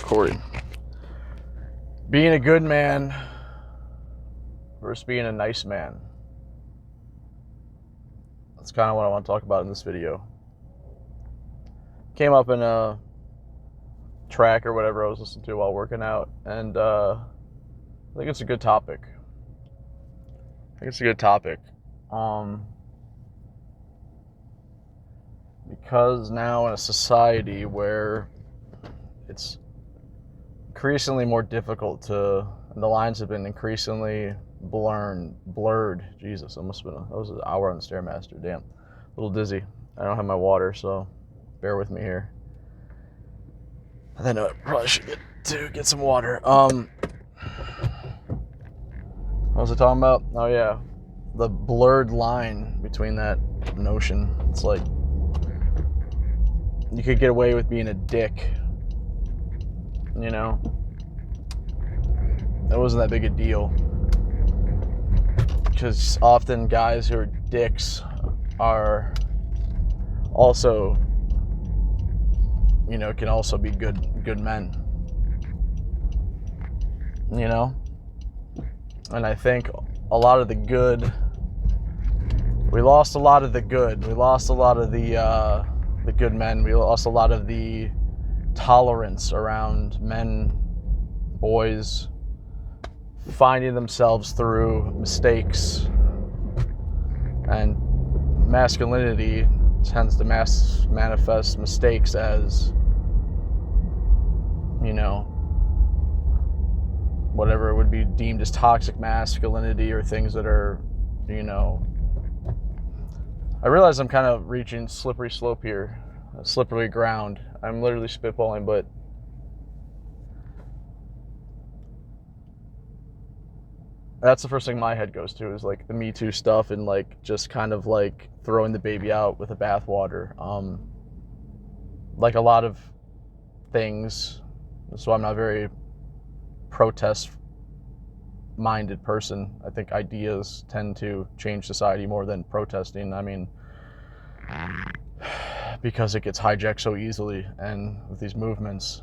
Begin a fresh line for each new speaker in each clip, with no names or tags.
recording. Being a good man versus being a nice man. That's kind of what I want to talk about in this video. Came up in a track or whatever I was listening to while working out, and I think it's a good topic. Because now in a society where it's increasingly more difficult and the lines have been increasingly blurred. Jesus, that was an hour on the Stairmaster. Damn, a little dizzy. I don't have my water, so bear with me here. I know I probably should get some water. What was I talking about? Oh yeah, the blurred line between that notion. It's like you could get away with being a dick, you know? It wasn't that big a deal. Because often guys who are dicks are also, can also be good men. And I think a lot of the good, we lost a lot of the good. We lost a lot of the good men. We lost a lot of the tolerance around men, boys, finding themselves through mistakes. And masculinity tends to manifest mistakes as, whatever would be deemed as toxic masculinity, or things that are, I realize I'm kind of reaching slippery slope here, slippery ground. I'm literally spitballing, but that's the first thing my head goes to, is like the Me Too stuff, and like just kind of like throwing the baby out with the bathwater. Like a lot of things, so I'm not a very protest-minded person. I think ideas tend to change society more than protesting. I mean, because it gets hijacked so easily, and with these movements,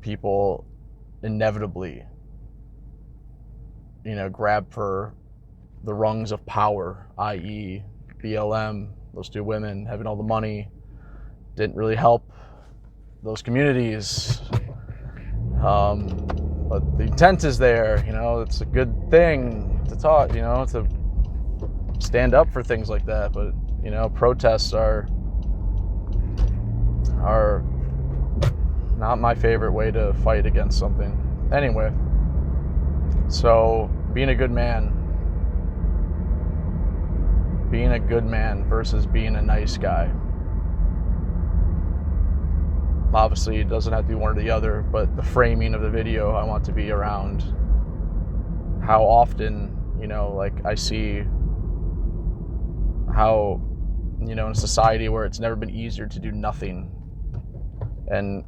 people inevitably grab for the rungs of power, i.e. BLM, those two women having all the money didn't really help those communities. But the intent is there, it's a good thing to talk, to stand up for things like that. But, protests are not my favorite way to fight against something. Anyway, so being a good man versus being a nice guy. Obviously, it doesn't have to be one or the other, but the framing of the video, I want to be around how often, I see how, in a society where it's never been easier to do nothing, and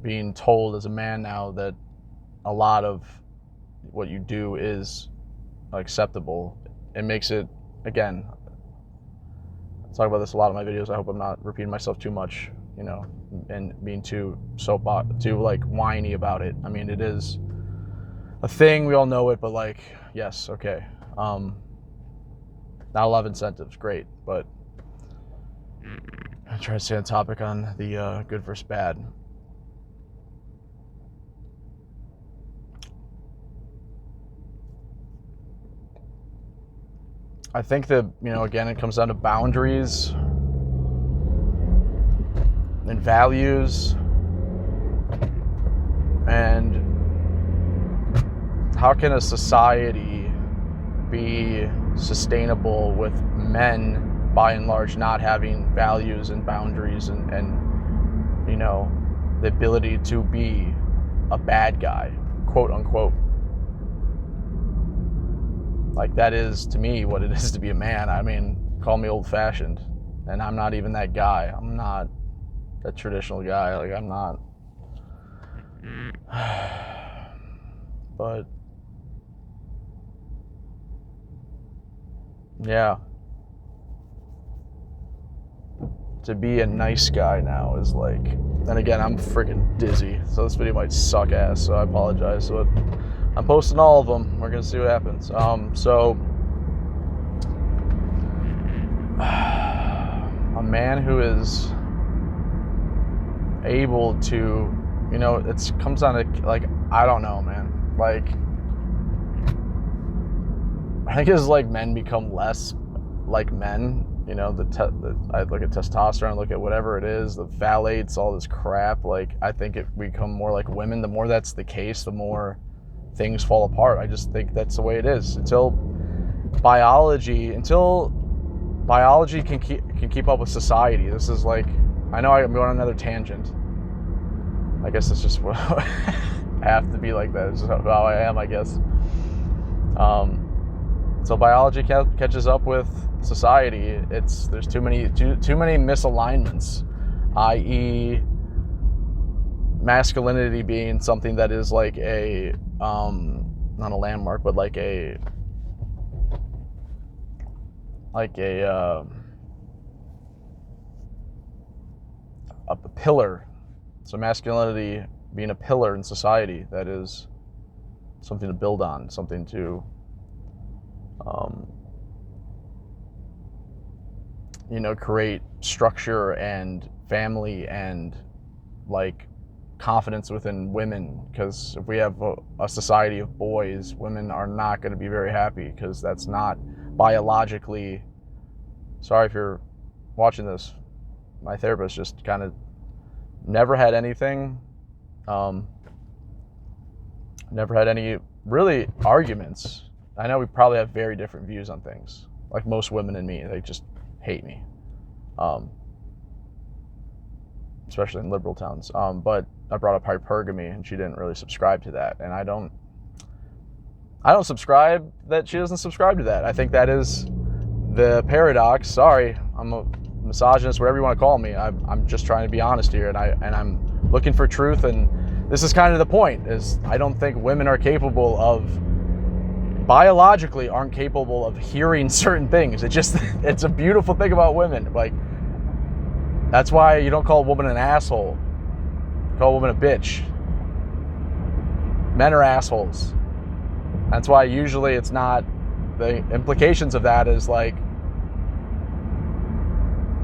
being told as a man now that a lot of what you do is acceptable, it makes it, again, I talk about this a lot in my videos. I hope I'm not repeating myself too much, and being too whiny about it. I mean, it is a thing, we all know it, but yes, okay. Not a lot of incentives, great, but I try to stay on topic on the good versus bad. I think that, again, it comes down to boundaries and values, and how can a society be sustainable with men, by and large, not having values and boundaries and the ability to be a bad guy, quote unquote. Like, that is, to me, what it is to be a man. I mean, call me old-fashioned, and I'm not even that guy. I'm not that traditional guy. I'm not. But, yeah. To be a nice guy now is And again, I'm freaking dizzy, so this video might suck ass, so I apologize. But I'm posting all of them. We're gonna see what happens. So a man who is able to, you know, it comes down to, like, I don't know, man. Like, I think as like men become less like men, you know, I look at testosterone, look at whatever it is, the phthalates, all this crap. Like, I think it become more like women. The more that's the case, the more things fall apart. I just think that's the way it is. Until biology can keep up with society. This is like, I know I'm going on another tangent. I guess it's just what I have to be like that. It's just how I am, I guess. So biology catches up with society. There's too many misalignments, i.e. masculinity being something that is like a not a landmark, but like a pillar. So masculinity being a pillar in society, that is something to build on, something to you know, create structure and family and like confidence within women. Because if we have a society of boys, women are not going to be very happy, because that's not biologically. Sorry if you're watching this. My therapist just kind of never had anything, never had any really arguments. I know we probably have very different views on things. Like most women and me, they just hate me, especially in liberal towns. But I brought up hypergamy, and she didn't really subscribe to that, and I don't subscribe that she doesn't subscribe to that. I think that is the paradox. Sorry, I'm a misogynist, whatever you want to call me. I'm just trying to be honest here, and I'm looking for truth. And this is kind of the point: is I don't think women are capable of, biologically aren't capable of hearing certain things. It's a beautiful thing about women. Like, that's why you don't call a woman an asshole. You call a woman a bitch. Men are assholes. That's why usually it's not, the implications of that is like,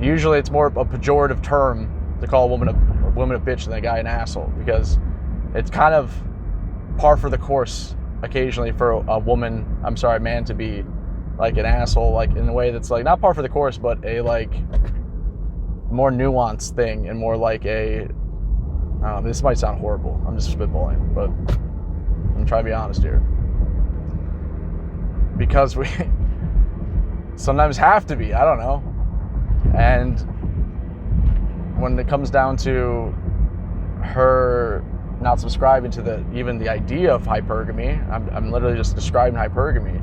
usually it's more a pejorative term to call a woman a bitch than a guy an asshole, because it's kind of par for the course occasionally for a man to be like an asshole, like in a way that's like not par for the course, but a like more nuanced thing, and more like a, this might sound horrible, I'm just spitballing, but I'm trying to be honest here, because we sometimes have to be, I don't know. And when it comes down to her not subscribing to even the idea of hypergamy, I'm literally just describing hypergamy.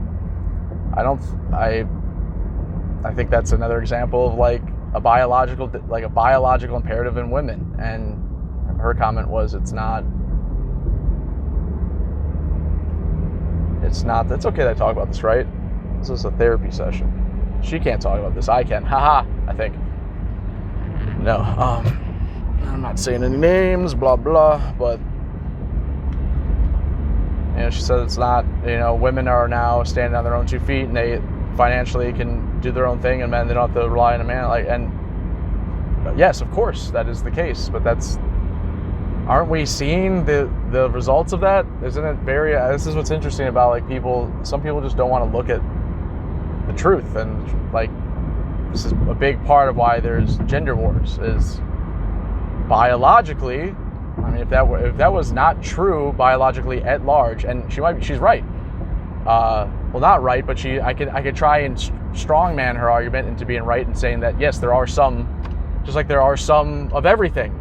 I think that's another example of like a biological imperative in women. And her comment was, it's okay that I talk about this, right? This is a therapy session. She can't talk about this, I can. Haha, I think. No, I'm not saying any names, blah, blah, but, you know, she said it's not, you know, women are now standing on their own 2 feet, and they financially can do their own thing, and men, they don't have to rely on a man, like, and yes, of course, that is the case, but aren't we seeing the results of that? Isn't it this is what's interesting about, like, some people just don't want to look at the truth, and, like, this is a big part of why there's gender wars, is biologically, I mean, if that was not true biologically at large, and she's right. Well, not right, but I could try and strongman her argument into being right, and saying that yes, there are some, just like there are some of everything.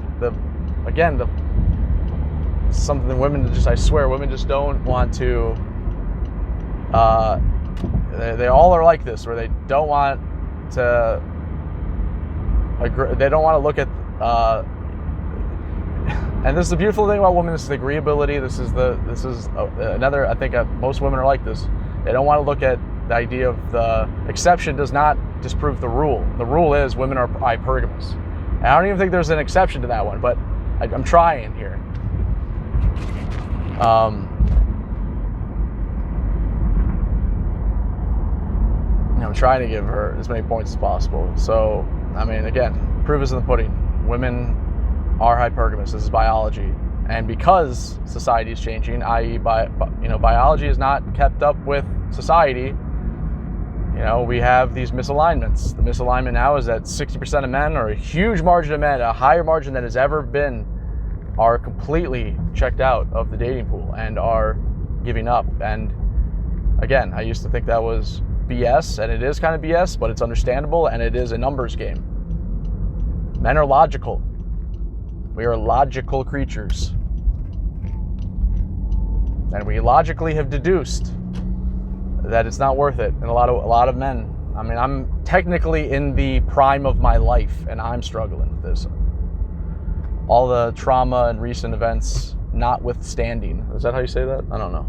Something that women just, I swear, women just don't want to. They all are like this, where they don't want to agree, they don't want to look at. And this is the beautiful thing about women. This is the agreeability. This is another. I think most women are like this. They don't want to look at the idea of the exception does not disprove the rule. The rule is women are hypergamous. And I don't even think there's an exception to that one. But I'm trying here. I'm trying to give her as many points as possible. So, I mean, again, proof is in the pudding. Women are hypergamous. This is biology. And because society is changing, i.e., biology is not kept up with society, we have these misalignments. The misalignment now is that 60% of men, or a huge margin of men, a higher margin than has ever been, are completely checked out of the dating pool and are giving up. And again, I used to think that was BS, and it is kind of BS, but it's understandable, and it is a numbers game. Men are logical. We are logical creatures. And we logically have deduced that it's not worth it. And a lot of men, I mean, I'm technically in the prime of my life, and I'm struggling with this. All the trauma and recent events notwithstanding. Is that how you say that? I don't know.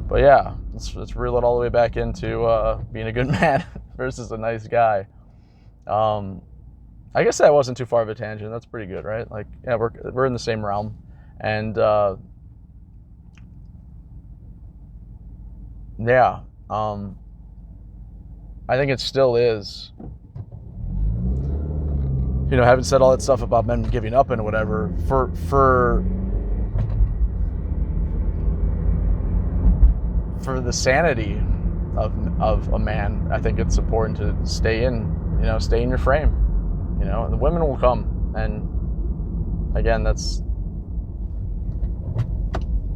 But yeah, let's reel it all the way back into being a good man versus a nice guy. I guess that wasn't too far of a tangent. That's pretty good, right? Like, yeah, we're in the same realm. And yeah, I think it still is. Having said all that stuff about men giving up and whatever, for the sanity of a man, I think it's important to stay in your frame, and the women will come. And again, that's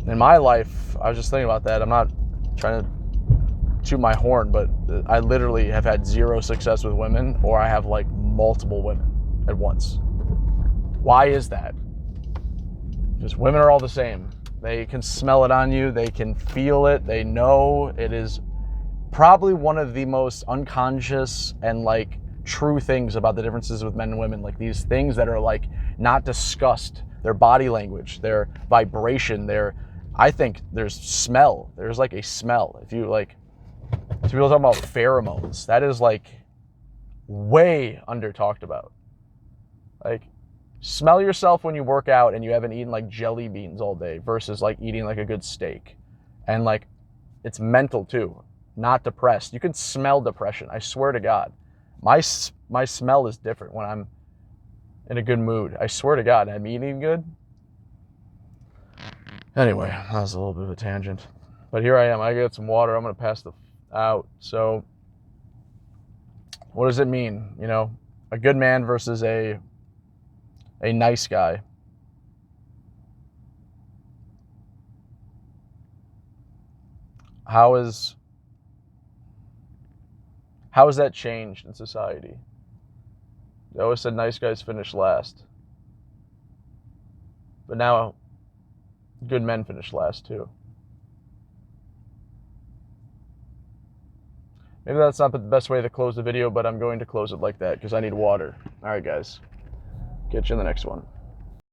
in my life. I was just thinking about that. I'm not trying to toot my horn, but I literally have had zero success with women, or I have like multiple women at once. Why is that? Because women are all the same. They can smell it on you. They can feel it. They know it is probably one of the most unconscious and like true things about the differences with men and women. Like these things that are like not discussed. Their body language, their vibration, I think there's smell. There's like a smell. If people talk about pheromones, that is like way under talked about. Like, smell yourself when you work out and you haven't eaten like jelly beans all day versus like eating like a good steak. And like, it's mental too, not depressed. You can smell depression. I swear to God, my smell is different when I'm in a good mood. I swear to God, I'm eating good. Anyway, that was a little bit of a tangent, but here I am. I got some water. I'm going to pass out. So what does it mean? A good man versus a nice guy. How has that changed in society? They always said nice guys finish last. But now good men finish last too. Maybe that's not the best way to close the video, but I'm going to close it like that because I need water. All right, guys. Catch you in the next one.